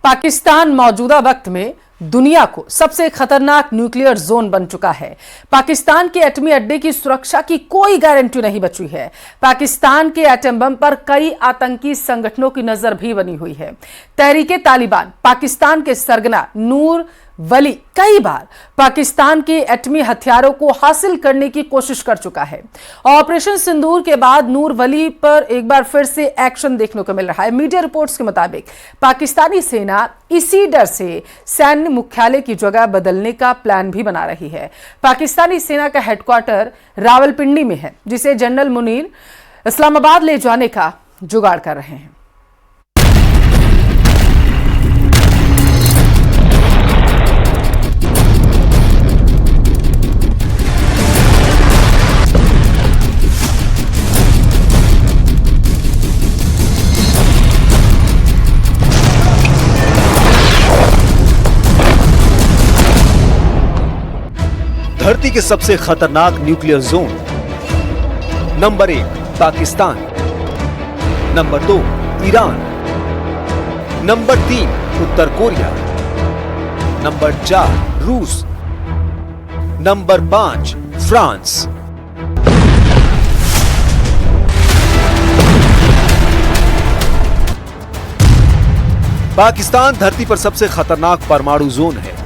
पाकिस्तान मौजूदा वक्त में दुनिया को सबसे खतरनाक न्यूक्लियर जोन बन चुका है। पाकिस्तान के एटमी अड्डे की सुरक्षा की कोई गारंटी नहीं बची है। पाकिस्तान के एटम बम पर कई आतंकी संगठनों की नजर भी बनी हुई है। तहरीके तालिबान, पाकिस्तान के सरगना नूर वली कई बार पाकिस्तान के एटमी हथियारों को हासिल करने की कोशिश कर चुका है। ऑपरेशन सिंदूर के बाद नूर वली पर एक बार फिर से एक्शन देखने को मिल रहा है। मीडिया रिपोर्ट्स के मुताबिक पाकिस्तानी सेना इसी डर से सैन्य मुख्यालय की जगह बदलने का प्लान भी बना रही है। पाकिस्तानी सेना का हेडक्वार्टर रावलपिंडी में है, जिसे जनरल मुनीर इस्लामाबाद ले जाने का जुगाड़ कर रहे हैं। धरती के सबसे खतरनाक nuclear zone. Number 1 Pakistan, number 2 Iran, number 3 उत्तर कोरिया, नंबर 4 रूस, नंबर 5 फ्रांस। पाकिस्तान धरती पर सबसे खतरनाक परमाणु जोन है।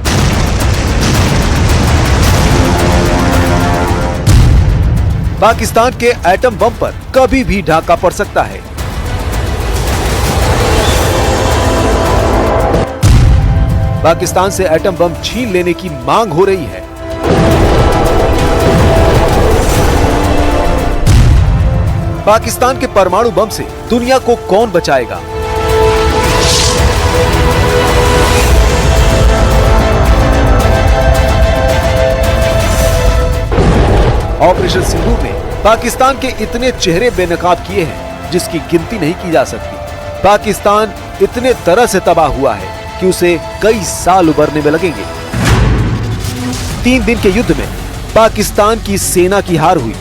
पाकिस्तान के एटम बम पर कभी भी ढाका पड़ सकता है। पाकिस्तान से एटम बम छीन लेने की मांग हो रही है। पाकिस्तान के परमाणु बम से दुनिया को कौन बचाएगा? ऑपरेशन सिंदूर ने पाकिस्तान के इतने चेहरे बेनकाब किए हैं जिसकी गिनती नहीं की जा सकती। पाकिस्तान इतने तरह से तबाह हुआ है कि उसे कई साल उबरने में लगेंगे। 3 दिन के युद्ध में पाकिस्तान की सेना की हार हुई।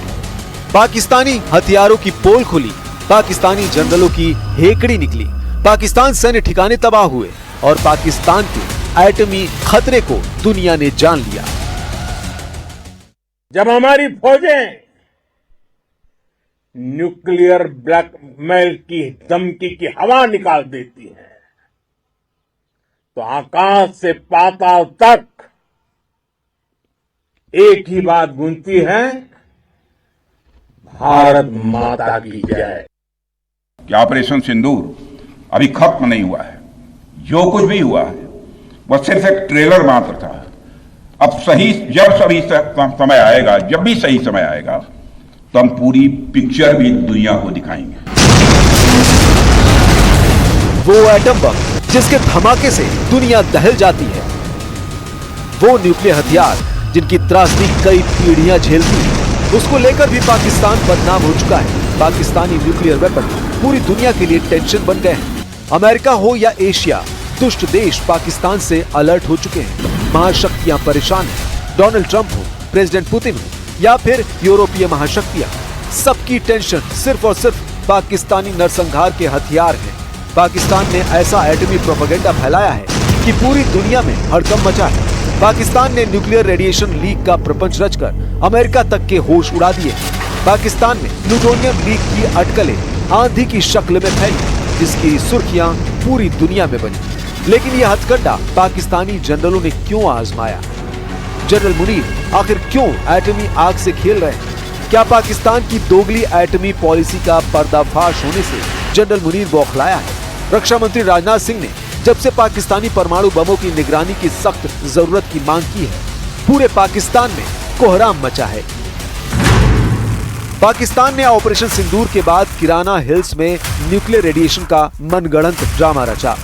पाकिस्तानी हथियारों की पोल खुली, पाकिस्तानी जनरलों की हेकड़ी निकली, पाकिस्तान सैन्य ठिकाने तबाह हुए और पाकिस्तान के एटमी खतरे को दुनिया ने जान लिया। जब हमारी फौजें न्यूक्लियर ब्लैकमेल की धमकी की हवा निकाल देती हैं, तो आकाश से पाताल तक एक ही बात गूंजती है, भारत माता की जय। कि ऑपरेशन सिंदूर अभी खत्म नहीं हुआ है। जो कुछ भी हुआ है वह सिर्फ एक ट्रेलर मात्र था। अब जब समय आएगा, जब भी सही समय आएगा, तो हम पूरी पिक्चर भी दुनिया को दिखाएंगे। वो एटम बम जिसके धमाके से दुनिया दहल जाती है, वो न्यूक्लियर हथियार जिनकी त्रासदी कई पीढ़ियां झेलती है, उसको लेकर भी पाकिस्तान बदनाम हो चुका है। पाकिस्तानी न्यूक्लियर वेपन पूरी दुनिया के लिए टेंशन बन गए हैं। अमेरिका हो या एशिया, दुष्ट देश पाकिस्तान से अलर्ट हो चुके हैं। महाशक्तियां परेशान हैं। डोनाल्ड ट्रंप हो, प्रेसिडेंट पुतिन हो या फिर यूरोपीय महाशक्तियां, सबकी टेंशन सिर्फ और सिर्फ पाकिस्तानी नरसंहार के हथियार हैं। पाकिस्तान ने ऐसा एटमी प्रोपेगेंडा फैलाया है कि पूरी दुनिया में हड़कंप मचा है। पाकिस्तान ने न्यूक्लियर रेडिएशन लीक का प्रपंच रचकर अमेरिका तक के होश उड़ा दिए। पाकिस्तान में प्लूटोनियम लीक की अटकलें आंधी की शक्ल में फैली, जिसकी सुर्खियां पूरी दुनिया में बनी। लेकिन यह हथकंडा पाकिस्तानी जनरलों ने क्यों आजमाया? जनरल मुनीर आखिर क्यों एटमी आग से खेल रहे हैं? क्या पाकिस्तान की दोगली एटमी पॉलिसी का पर्दाफाश होने से जनरल मुनीर बौखलाया है? रक्षा मंत्री राजनाथ सिंह ने जब से पाकिस्तानी परमाणु बमों की निगरानी की सख्त जरूरत की मांग की है, पूरे पाकिस्तान में कोहराम मचा है। पाकिस्तान ने ऑपरेशन सिंदूर के बाद किराना हिल्स में न्यूक्लियर रेडिएशन का मनगढ़ंत ड्रामा रचा।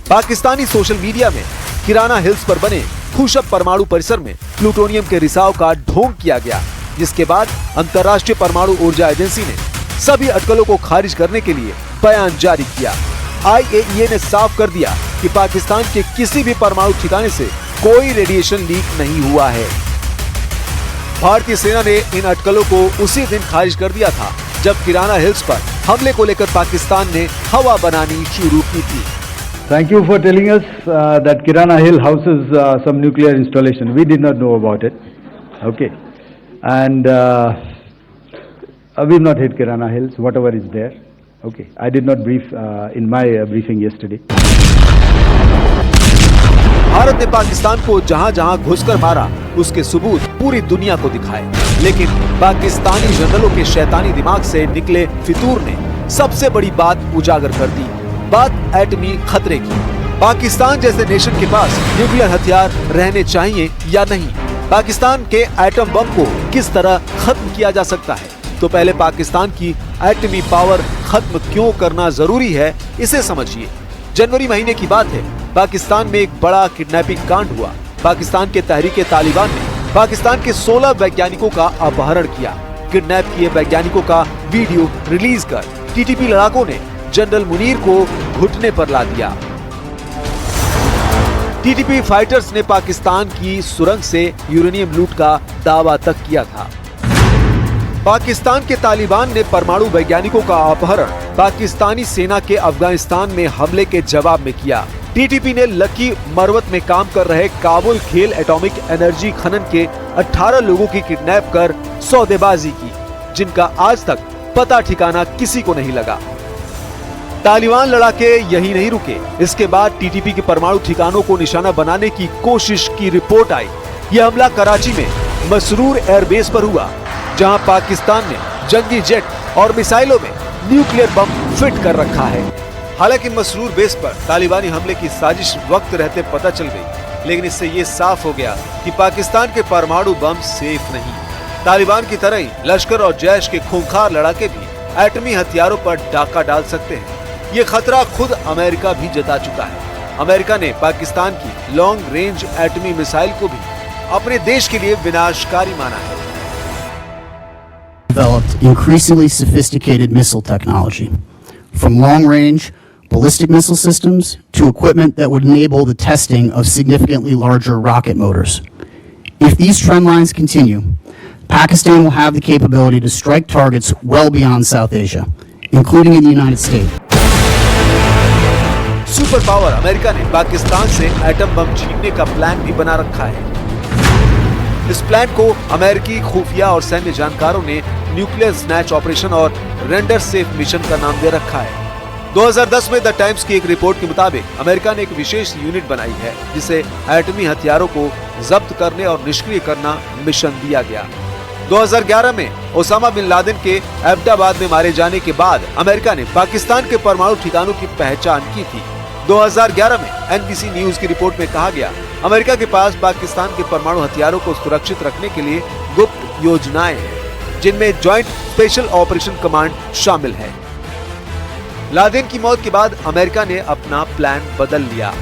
पाकिस्तानी सोशल मीडिया में किराना हिल्स पर बने खुशब परमाणु परिसर में प्लूटोनियम के रिसाव का ढोंग किया गया, जिसके बाद अंतर्राष्ट्रीय परमाणु ऊर्जा एजेंसी ने सभी अटकलों को खारिज करने के लिए बयान जारी किया। IAEA ने साफ कर दिया कि पाकिस्तान के किसी भी परमाणु ठिकाने से कोई रेडिएशन लीक नहीं हुआ है। भारतीय सेना ने इन अटकलों को उसी दिन खारिज कर दिया था जब किराना हिल्स पर हमले को लेकर पाकिस्तान ने हवा बनानी शुरू की थी। Thank you for telling us that Kirana Hill houses some nuclear installation. We did not know about it. Okay. And we've not hit Kirana Hills, whatever is there. Okay. I did not brief in my briefing yesterday. Bharat ने पाकिस्तान को जहां जहां घुसकर मारा उसके सबूत पूरी दुनिया को दिखाए, लेकिन पाकिस्तानी जनरलों के शैतानी दिमाग से निकले फितूर ने सबसे बड़ी बात उजागर कर दी, बात एटमी खतरे की। पाकिस्तान जैसे नेशन के पास न्यूक्लियर हथियार रहने चाहिए या नहीं, पाकिस्तान के एटम बम को किस तरह खत्म किया जा सकता है, तो पहले पाकिस्तान की एटमी पावर खत्म क्यों करना जरूरी है, इसे समझिए। जनवरी महीने की बात है, पाकिस्तान में एक बड़ा किडनैपिंग कांड हुआ। पाकिस्तान के तहरीके तालिबान ने पाकिस्तान के 16 वैज्ञानिकों का अपहरण किया। किडनैप किए वैज्ञानिकों का वीडियो रिलीज कर टीटीपी लड़ाकों ने जनरल मुनीर को घुटने पर ला दिया। टीटीपी फाइटर्स ने पाकिस्तान की सुरंग से यूरेनियम लूट का दावा तक किया था। पाकिस्तान के तालिबान ने परमाणु वैज्ञानिकों का अपहरण पाकिस्तानी सेना के अफगानिस्तान में हमले के जवाब में किया। टीटीपी ने लकी मरवत में काम कर रहे काबुल खेल एटॉमिक एनर्जी खनन के 18 लोगों की किडनैप कर सौदेबाजी की, जिनका आज तक पता ठिकाना किसी को नहीं लगा। तालिबान लड़ाके यही नहीं रुके, इसके बाद टीटीपी के परमाणु ठिकानों को निशाना बनाने की कोशिश की रिपोर्ट आई। यह हमला कराची में मसरूर एयरबेस पर हुआ, जहां पाकिस्तान ने जंगी जेट और मिसाइलों में न्यूक्लियर बम फिट कर रखा है। हालांकि मसरूर बेस पर तालिबानी हमले की साजिश वक्त रहते पता चल गई, लेकिन इससे ये साफ हो गया कि पाकिस्तान के परमाणु बम सेफ नहीं। तालिबान की तरह ही लश्कर और जैश के खूंखार लड़ाके भी एटमी हथियारों पर डाका डाल सकते हैं। ये खतरा खुद अमेरिका भी जता चुका है। अमेरिका ने पाकिस्तान की लॉन्ग रेंज एटमी मिसाइल को भी अपने देश के लिए विनाशकारी माना है। Developed increasingly sophisticated missile technology, from long-range ballistic missile systems to equipment that would enable the testing of significantly larger rocket motors. If these trend lines continue, Pakistan will have the capability to strike targets well beyond South Asia, including in the United States. Super power America ने पाकिस्तान से atom bomb छीनने का plan भी बना रखा है। इस plan को अमेरिकी खुफिया और सैन्य जानकारों ने न्यूक्लियर स्नैच ऑपरेशन और रेंडर सेफ मिशन का नाम दे रखा है। 2010 में द टाइम्स की एक रिपोर्ट के मुताबिक अमेरिका ने एक विशेष यूनिट बनाई है, जिसे एटमी हथियारों को जब्त करने और निष्क्रिय करना मिशन दिया गया। 2011 में ओसामा बिन लादेन के एबटाबाद में मारे जाने के बाद अमेरिका ने पाकिस्तान के परमाणु ठिकानों की पहचान की थी। 2011 में एनबीसी न्यूज की रिपोर्ट में कहा गया, अमेरिका के पास पाकिस्तान के परमाणु हथियारों को सुरक्षित रखने के लिए गुप्त योजनाएं हैं, जिनमें जॉइंट स्पेशल ऑपरेशन कमांड शामिल है। लादेन की मौत के बाद अमेरिका ने अपना प्लान बदल लिया,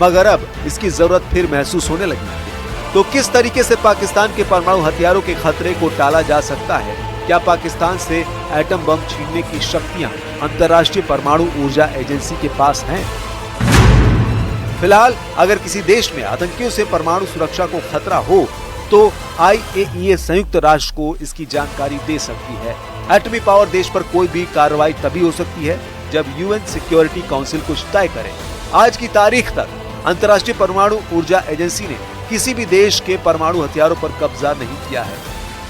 मगर अब इसकी जरूरत फिर महसूस होने लगी। तो किस तरीके से पाकिस्तान के परमाणु हथियारों के खतरे को टाला जा सकता है? क्या पाकिस्तान से एटम बम छीनने की शक्तियां अंतर्राष्ट्रीय परमाणु ऊर्जा एजेंसी के पास हैं? फिलहाल अगर किसी देश में आतंकियों से परमाणु सुरक्षा को खतरा हो, तो IAEA संयुक्त राष्ट्र को इसकी जानकारी दे सकती है। एटमी पावर देश पर कोई भी कार्रवाई तभी हो सकती है जब UN सिक्योरिटी काउंसिल कुछ तय करे। आज की तारीख तक अंतर्राष्ट्रीय परमाणु ऊर्जा एजेंसी ने किसी भी देश के परमाणु हथियारों पर कब्जा नहीं किया है,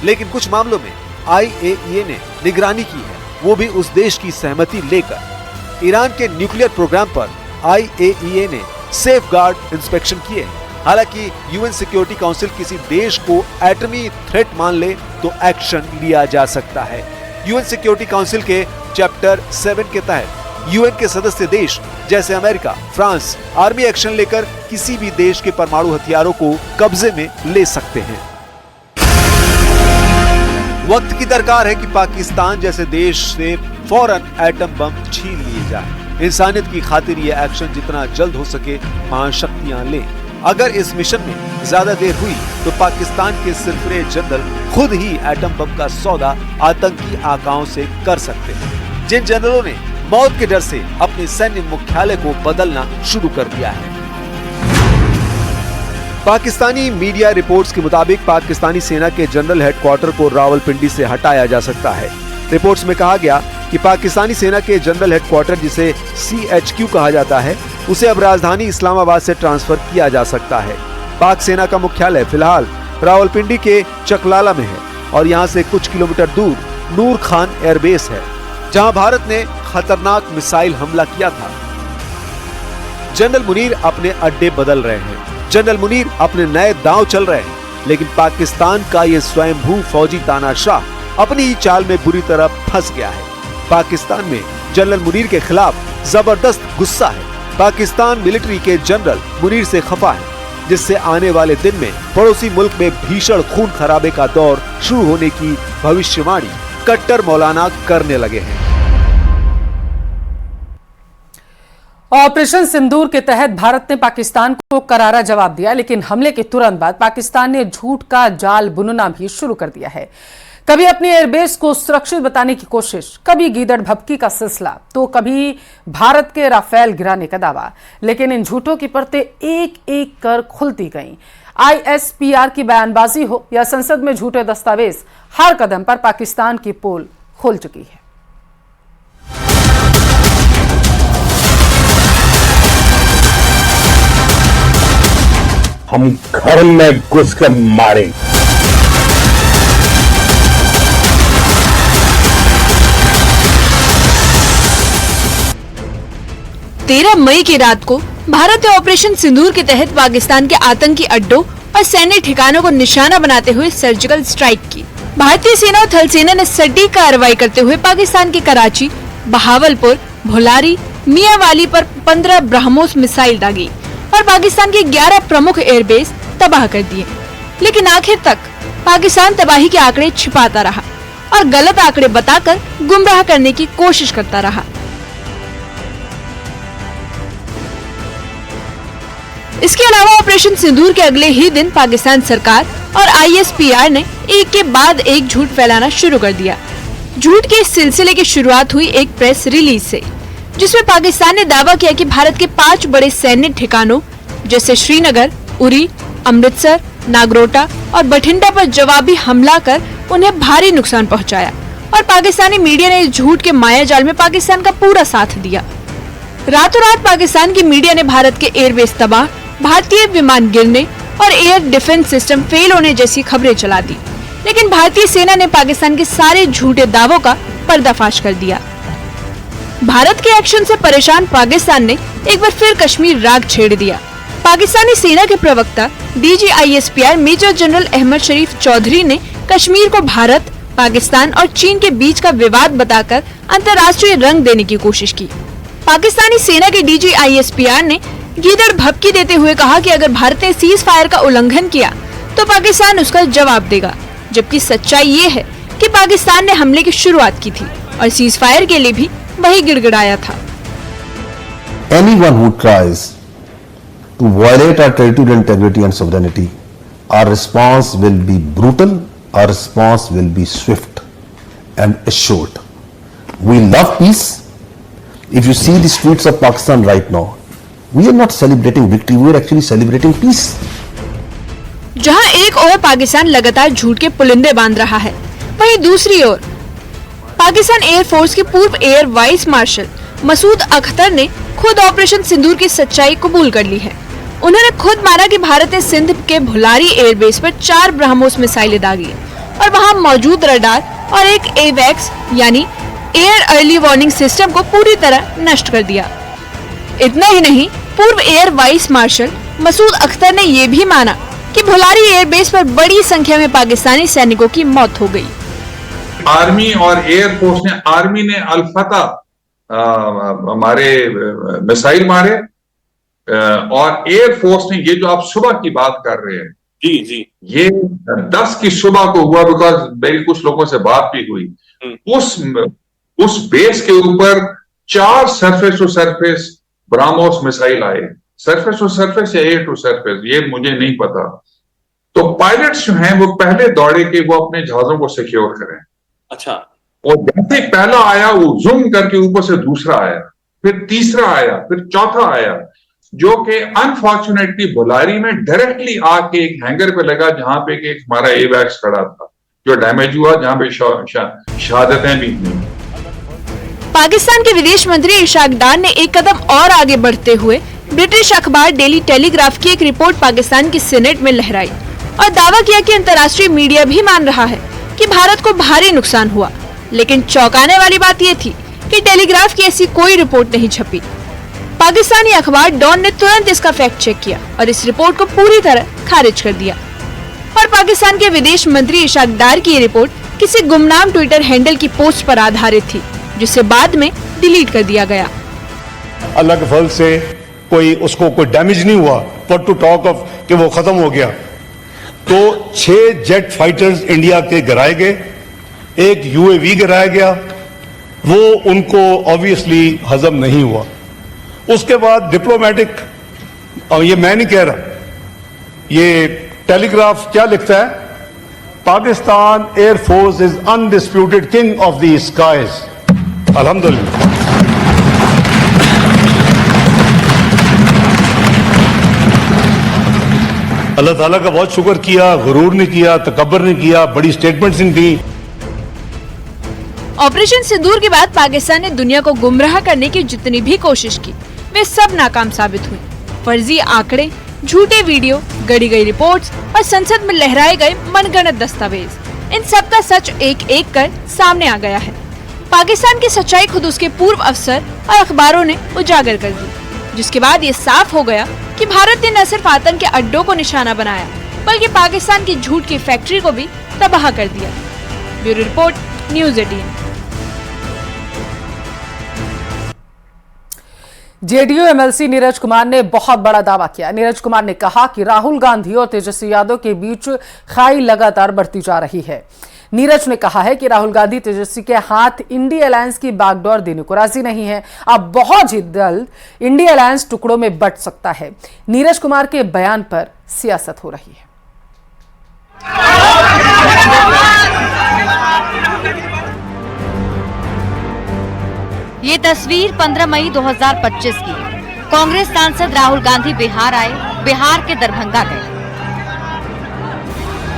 लेकिन कुछ मामलों में IAEA ने निगरानी की है, वो भी उस देश की सहमति लेकर। ईरान के न्यूक्लियर प्रोग्राम पर IAEA ने सेफगार्ड इंस्पेक्शन किए। हालांकि UN सिक्योरिटी काउंसिल किसी देश को एटमी थ्रेट मान ले तो एक्शन लिया जा सकता है। UN सिक्योरिटी काउंसिल के चैप्टर 7 के तहत UN के सदस्य देश जैसे अमेरिका, फ्रांस आर्मी एक्शन लेकर किसी भी देश के परमाणु हथियारों को कब्जे में ले सकते हैं। वक्त की दरकार है कि पाकिस्तान जैसे देश से फौरन एटम बम छीन लिए जाए। इंसानियत की खातिर ये एक्शन जितना जल्द हो सके महाशक्तियां लें। अगर इस मिशन में ज्यादा देर हुई तो पाकिस्तान के सिरफिरे जनरल खुद ही एटम बम का सौदा आतंकी आकाओं से कर सकते हैं, जिन जनरलों ने मौत के डर से अपने सैन्य मुख्यालय को बदलना शुरू कर दिया है। पाकिस्तानी मीडिया रिपोर्ट्स के मुताबिक पाकिस्तानी सेना के जनरल हेडक्वार्टर को रावलपिंडी से हटाया जा सकता है। रिपोर्ट्स में कहा गया कि पाकिस्तानी सेना के जनरल हेडक्वार्टर, जिसे CHQ कहा जाता है, उसे अब राजधानी इस्लामाबाद से ट्रांसफर किया जा सकता है। पाक सेना का मुख्यालय फिलहाल रावलपिंडी के चकलाला में है और यहाँ से कुछ किलोमीटर दूर नूर खान एयरबेस है, जहाँ भारत ने खतरनाक मिसाइल हमला किया था। जनरल मुनीर अपने अड्डे बदल रहे हैं, जनरल मुनीर अपने नए दांव चल रहे हैं, लेकिन पाकिस्तान का ये स्वयंभू फौजी तानाशाह अपनी ही चाल में बुरी तरह फंस गया है। पाकिस्तान में जनरल मुनीर के खिलाफ जबरदस्त गुस्सा है। पाकिस्तान मिलिट्री के जनरल मुनीर से खफा है, जिससे आने वाले दिन में पड़ोसी मुल्क में भीषण खून खराबे का दौर शुरू होने की भविष्यवाणी कट्टर मौलाना करने लगे हैं। ऑपरेशन सिंदूर के तहत भारत ने पाकिस्तान को करारा जवाब दिया, लेकिन हमले के तुरंत बाद पाकिस्तान ने झूठ का जाल बुनना भी शुरू कर दिया है। कभी अपने एयरबेस को सुरक्षित बताने की कोशिश, कभी गीदड़ भभकी का सिलसिला, तो कभी भारत के राफेल गिराने का दावा। लेकिन इन झूठों की परतें एक एक कर खुलती गईं। ISPR की बयानबाजी हो या संसद में झूठे दस्तावेज, हर कदम पर पाकिस्तान की पोल खुल चुकी है। हम घर में घुसकर मारेंगे। 13 मई की रात को भारत ने ऑपरेशन सिंदूर के तहत पाकिस्तान के आतंकी अड्डों और सैन्य ठिकानों को निशाना बनाते हुए सर्जिकल स्ट्राइक की। भारतीय सेना और थल सेना ने सटीक कार्रवाई करते हुए पाकिस्तान के कराची, बहावलपुर, भोलारी, मियांवाली पर 15 ब्रह्मोस मिसाइल दागी और पाकिस्तान के 11 प्रमुख एयरबेस तबाह कर दिए। लेकिन आखिर तक पाकिस्तान तबाही के आंकड़े छिपाता रहा और गलत आंकड़े बताकर गुमराह करने की कोशिश करता रहा। इसके अलावा ऑपरेशन सिंदूर के अगले ही दिन पाकिस्तान सरकार और ISPR ने एक के बाद एक झूठ फैलाना शुरू कर दिया। झूठ के इस सिलसिले की शुरुआत हुई एक प्रेस रिलीज से, जिसमें पाकिस्तान ने दावा किया कि भारत के 5 बड़े सैन्य ठिकानों जैसे श्रीनगर, उरी, अमृतसर, नागरोटा और बठिंडा पर जवाबी हमला कर उन्हें भारी नुकसान पहुंचाया और पाकिस्तानी मीडिया ने इस झूठ के मायाजाल में पाकिस्तान का पूरा साथ दिया। रातों रात पाकिस्तान की मीडिया ने भारत के एयरबेस तबाह, भारतीय विमान गिरने और एयर डिफेंस सिस्टम फेल होने जैसी खबरें चला दी। लेकिन भारतीय सेना ने पाकिस्तान के सारे झूठे दावों का पर्दाफाश कर दिया। भारत के एक्शन से परेशान पाकिस्तान ने एक बार फिर कश्मीर राग छेड़ दिया। पाकिस्तानी सेना के प्रवक्ता DG ISPR major general Ahmed Sharif Chaudhry ने कश्मीर को भारत, पाकिस्तान और चीन के बीच का विवाद बताकर अंतर्राष्ट्रीय रंग देने की कोशिश की। पाकिस्तानी सेना के DG ISPR ने गीदड़ भभकी देते हुए कहा कि अगर भारत ने सीज फायर का उल्लंघन किया तो पाकिस्तान उसका जवाब देगा, जबकि सच्चाई ये है कि पाकिस्तान ने हमले की शुरुआत की थी और सीज फायर के लिए भी वही गिड़गिड़ाया था। Anyone who tries to violate our territorial integrity and sovereignty, our response will be brutal, our response will be swift and assured. We love peace. If you see the streets of Pakistan right now, we are not celebrating victory, we are actually celebrating peace. जहां एक ओर पाकिस्तान लगातार झूठ के पुलिंदे बांध रहा है, वहीं दूसरी ओर पाकिस्तान एयरफोर्स के पूर्व air vice marshal Masood Akhtar ने खुद ऑपरेशन सिंदूर की सच्चाई कबूल कर ली है। उन्होंने खुद माना कि भारत ने सिंध के भुलारी एयरबेस पर 4 ब्रह्मोस मिसाइलें दागी और वहां मौजूद रडार और एक AWACS यानी एयर अर्ली वार्निंग सिस्टम को पूरी तरह नष्ट कर दिया। इतना ही नहीं, पूर्व air vice marshal Masood Akhtar ने यह भी माना कि भुलारी एयरबेस पर बड़ी संख्या में पाकिस्तानी सैनिकों की मौत हो गई। आर्मी और एयरफोर्स ने, आर्मी ने अल-फतह हमारे मिसाइल मारे और एयरफोर्स ने, ये जो आप सुबह की बात कर रहे हैं जी, ये 10 की सुबह को हुआ, बिकॉज मेरी कुछ लोगों से बात भी हुई। उस बेस के ऊपर 4 surface to surface BrahMos missile आए, सरफेस टू सरफेस या एयर टू सरफेस, ये मुझे नहीं पता। तो पायलट्स जो हैं वो पहले दौड़े कि वो अपने जहाजों को सिक्योर करें। अच्छा। और जैसे पहला आया वो जूम करके ऊपर से दूसरा आया, फिर तीसरा आया, फिर चौथा आया, जो कि अनफॉर्चुनेटली भुलारी में डायरेक्टली आके एक हैंगर पे लगा जहां पे एक हमारा AWACS खड़ा था, जो डैमेज हुआ, जहां पे शहादतें भी हुई। पाकिस्तान के विदेश मंत्री इशाक डार ने एक कदम और आगे बढ़ते हुए ब्रिटिश अखबार डेली टेलीग्राफ की एक रिपोर्ट पाकिस्तान की सीनेट में लहराई और दावा किया कि अंतर्राष्ट्रीय मीडिया भी मान रहा है कि भारत को भारी नुकसान हुआ। लेकिन चौंकाने वाली बात यह थी कि टेलीग्राफ की ऐसी कोई रिपोर्ट नहीं छपी। पाकिस्तानी अखबार डॉन ने तुरंत इसका फैक्ट चेक किया और इस रिपोर्ट को पूरी तरह खारिज कर दिया। और पाकिस्तान के विदेश मंत्री इशाक डार की ये रिपोर्ट किसी गुमनाम ट्विटर हैंडल की पोस्ट पर आधारित थी, जिसे बाद में डिलीट कर दिया गया। अल्लाह के फल से उसको कोई डैमेज नहीं हुआ, फॉर टू टॉक ऑफ कि वो खत्म हो गया। तो 6 जेट फाइटर्स इंडिया के गिराए गए, एक UAV गिराया गया, वो उनको ऑब्वियसली हजम नहीं हुआ। उसके बाद डिप्लोमेटिक, और ये मैं नहीं कह रहा, ये टेलीग्राफ क्या लिखता है, Pakistan air force is undisputed king of the skies. अल्हम्दुलिल्लाह। अल्लाह ताला का बहुत शुक्र किया, गुरूर नहीं किया, तकब्बर नहीं किया, बड़ी स्टेटमेंट्स नहीं दी। ऑपरेशन सिंदूर के बाद पाकिस्तान ने दुनिया को गुमराह करने की जितनी भी कोशिश की, वे सब नाकाम साबित हुई। फर्जी आंकड़े, झूठे वीडियो, गढ़ी गई रिपोर्ट्स और संसद में लहराए गए मनगढ़ंत दस्तावेज, इन सब का सच एक एक कर सामने आ गया है। पाकिस्तान की सच्चाई खुद उसके पूर्व अफसर और अखबारों ने उजागर कर दी, जिसके बाद ये साफ हो गया कि भारत ने न सिर्फ आतंक के अड्डों को निशाना बनाया, बल्कि पाकिस्तान की झूठ की फैक्ट्री को भी तबाह कर दिया। Bureau report, news 18। JDU MLC Neeraj Kumar ने बहुत बड़ा दावा किया। नीरज कुमार ने कहा कि राहुल गांधी और तेजस्वी यादव के बीच खाई लगातार बढ़ती जा रही है। नीरज ने कहा है कि राहुल गांधी तेजस्वी के हाथ इंडिया अलायंस की बागडोर देने को राजी नहीं है। अब बहुत ही जल्द इंडिया अलायंस टुकड़ों में बंट सकता है। नीरज कुमार के बयान पर सियासत हो रही है। ये तस्वीर 15 मई 2025 की। कांग्रेस सांसद राहुल गांधी बिहार आए, बिहार के दरभंगा गए,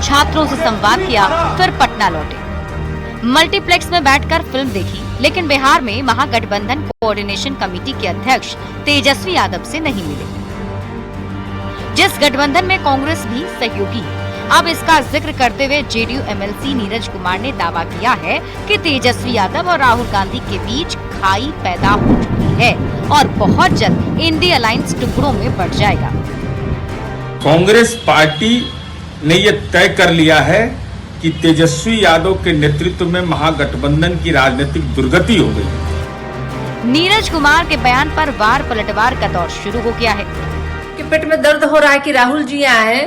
छात्रों से संवाद किया, फिर पटना लौटे। मल्टीप्लेक्स में बैठकर फिल्म देखी, लेकिन बिहार में महागठबंधन कोऑर्डिनेशन कमेटी के अध्यक्ष तेजस्वी यादव से नहीं मिले, जिस गठबंधन में कांग्रेस भी सहयोगी है। अब इसका जिक्र करते हुए जेडीयू एमएलसी नीरज कुमार ने दावा किया है कि तेजस्वी यादव और राहुल गांधी के बीच खाई पैदा हो चुकी है और बहुत जल्द इंडिया अलायंस टुकड़ों में बढ़ जाएगा। कांग्रेस पार्टी ने ये तय कर लिया है कि तेजस्वी यादव के नेतृत्व में महागठबंधन की राजनीतिक दुर्गति हो गई। नीरज कुमार के बयान पर वार पलटवार का दौर शुरू हो गया है कि पेट में दर्द हो रहा है कि राहुल जी आए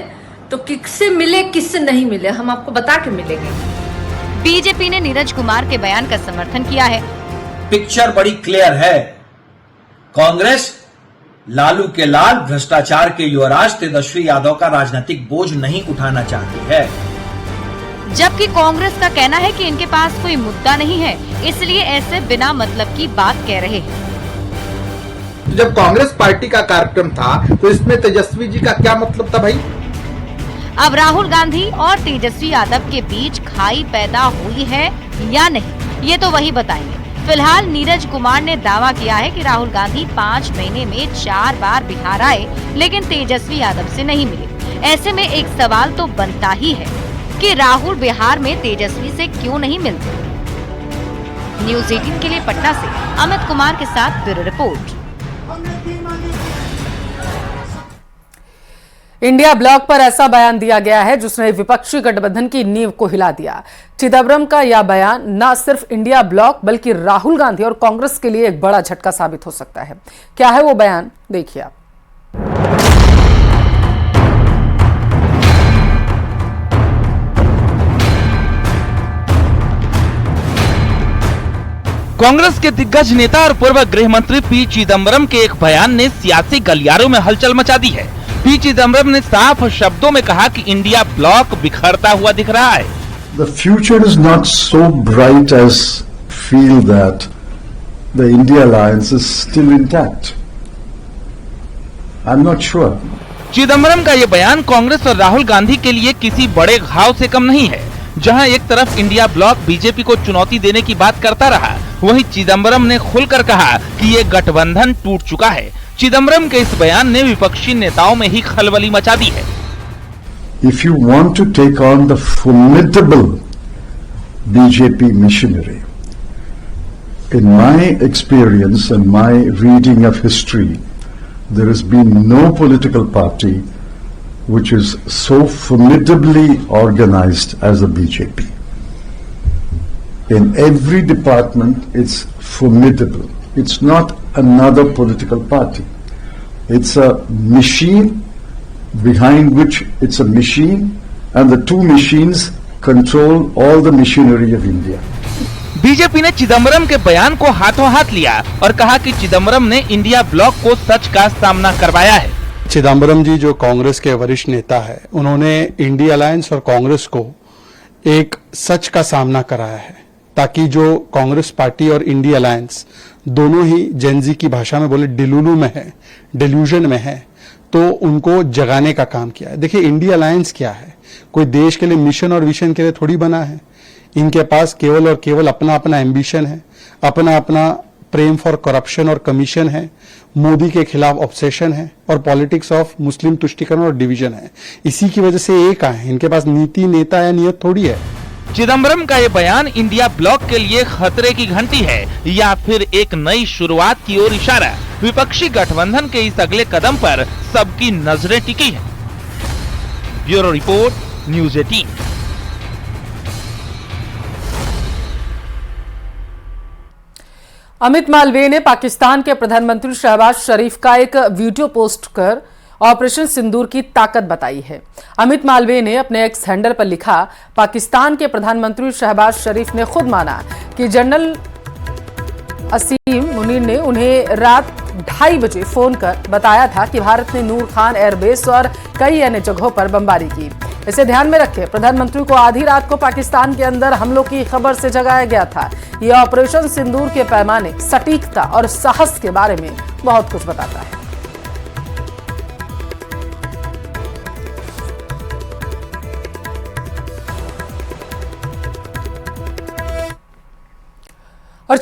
तो किससे मिले किससे नहीं मिले, हम आपको बता के मिलेंगे। बीजेपी ने नीरज कुमार के बयान का समर्थन किया है। पिक्चर बड़ी क्लियर है, कांग्रेस लालू के लाल भ्रष्टाचार के युवराज तेजस्वी यादव का राजनीतिक बोझ नहीं उठाना चाहती है, जबकि कांग्रेस का कहना है कि इनके पास कोई मुद्दा नहीं है, इसलिए ऐसे बिना मतलब की बात कह रहे हैं। जब कांग्रेस पार्टी का कार्यक्रम था तो इसमें तेजस्वी जी का क्या मतलब था भाई? अब राहुल गांधी और तेजस्वी यादव के बीच खाई पैदा हुई है या नहीं, ये तो वही बताएंगे। फिलहाल नीरज कुमार ने दावा किया है कि राहुल गांधी 5 महीने में 4 बार बिहार आए, लेकिन तेजस्वी यादव से नहीं मिले। ऐसे में एक सवाल तो बनता ही है कि राहुल बिहार में तेजस्वी से क्यों नहीं मिलते। न्यूज़ 18 के लिए पटना से अमित कुमार के साथ ब्यूरो रिपोर्ट। इंडिया ब्लॉक पर ऐसा बयान दिया गया है जिसने विपक्षी गठबंधन की नींव को हिला दिया। चिदंबरम का यह बयान न सिर्फ इंडिया ब्लॉक बल्कि राहुल गांधी और कांग्रेस के लिए एक बड़ा झटका साबित हो सकता है। क्या है वो बयान, देखिए आप। कांग्रेस के दिग्गज नेता और पूर्व गृह मंत्री पी चिदंबरम के एक बयान ने सियासी गलियारों में हलचल मचा दी है। पी चिदंबरम ने साफ शब्दों में कहा कि इंडिया ब्लॉक बिखरता हुआ दिख रहा है। The future is not so bright as feel that the India alliance is still intact. I'm not sure. Chidambaram का ये बयान कांग्रेस और राहुल गांधी के लिए किसी बड़े घाव से कम नहीं है। जहां एक तरफ इंडिया ब्लॉक बीजेपी को चुनौती देने की बात करता रहा, वहीं चिदंबरम ने खुलकर कहा कि ये गठबंधन टूट चुका है। चिदम्बरम के इस बयान ने विपक्षी नेताओं में ही खलबली मचा दी है। If you want to take on the formidable BJP machinery, in my experience and my reading of history, there has been no political party which is so formidably organized as the BJP. In every department, it's formidable. It's not another political party. It's a machine behind which it's a machine, and the two machines control all the machinery of India. BJP ने चिदम्बरम के बयान को हाथों हाथ लिया और कहा कि चिदम्बरम ने इंडिया ब्लॉक को सच का सामना करवाया है। चिदम्बरम जी जो कांग्रेस के वरिष्ठ नेता है, उन्होंने इंडिया अलायंस और कांग्रेस को एक सच का सामना कराया है, ताकि जो कांग्रेस पार्टी और इंडिया अलायंस दोनों ही जेनजी की भाषा में बोले डिलुलू में है, डिल्यूजन में है, तो उनको जगाने का काम किया है। देखिए, इंडिया अलायंस क्या है? कोई देश के लिए मिशन और विजन के लिए थोड़ी बना है। इनके पास केवल और केवल अपना अपना एम्बिशन है, अपना अपना प्रेम फॉर करप्शन और कमीशन है, मोदी के खिलाफ ऑब्सेशन है और पॉलिटिक्स ऑफ मुस्लिम तुष्टीकरण और डिवीजन है। इसी की वजह से एक है, इनके पास नीति, नेता या नियत थोड़ी है। चिदम्बरम का ये बयान इंडिया ब्लॉक के लिए खतरे की घंटी है या फिर एक नई शुरुआत की ओर इशारा? विपक्षी गठबंधन के इस अगले कदम पर सबकी नजरें टिकी हैं। Bureau report, news 18। Amit Malviya ने पाकिस्तान के प्रधानमंत्री शहबाज शरीफ का एक वीडियो पोस्ट कर ऑपरेशन सिंदूर की ताकत बताई है। अमित मालवीय ने अपने एक्स हैंडल पर लिखा, पाकिस्तान के प्रधानमंत्री शहबाज शरीफ ने खुद माना कि जनरल असीम मुनीर ने उन्हें रात 2:30 बजे फोन कर बताया था कि भारत ने नूर खान एयरबेस और कई अन्य जगहों पर बमबारी की। इसे ध्यान में रखें, प्रधानमंत्री को आधी रात को पाकिस्तान के अंदर हमलों की खबर से जगाया गया था। यह ऑपरेशन सिंदूर के पैमाने, सटीकता और साहस के बारे में बहुत कुछ बताता है।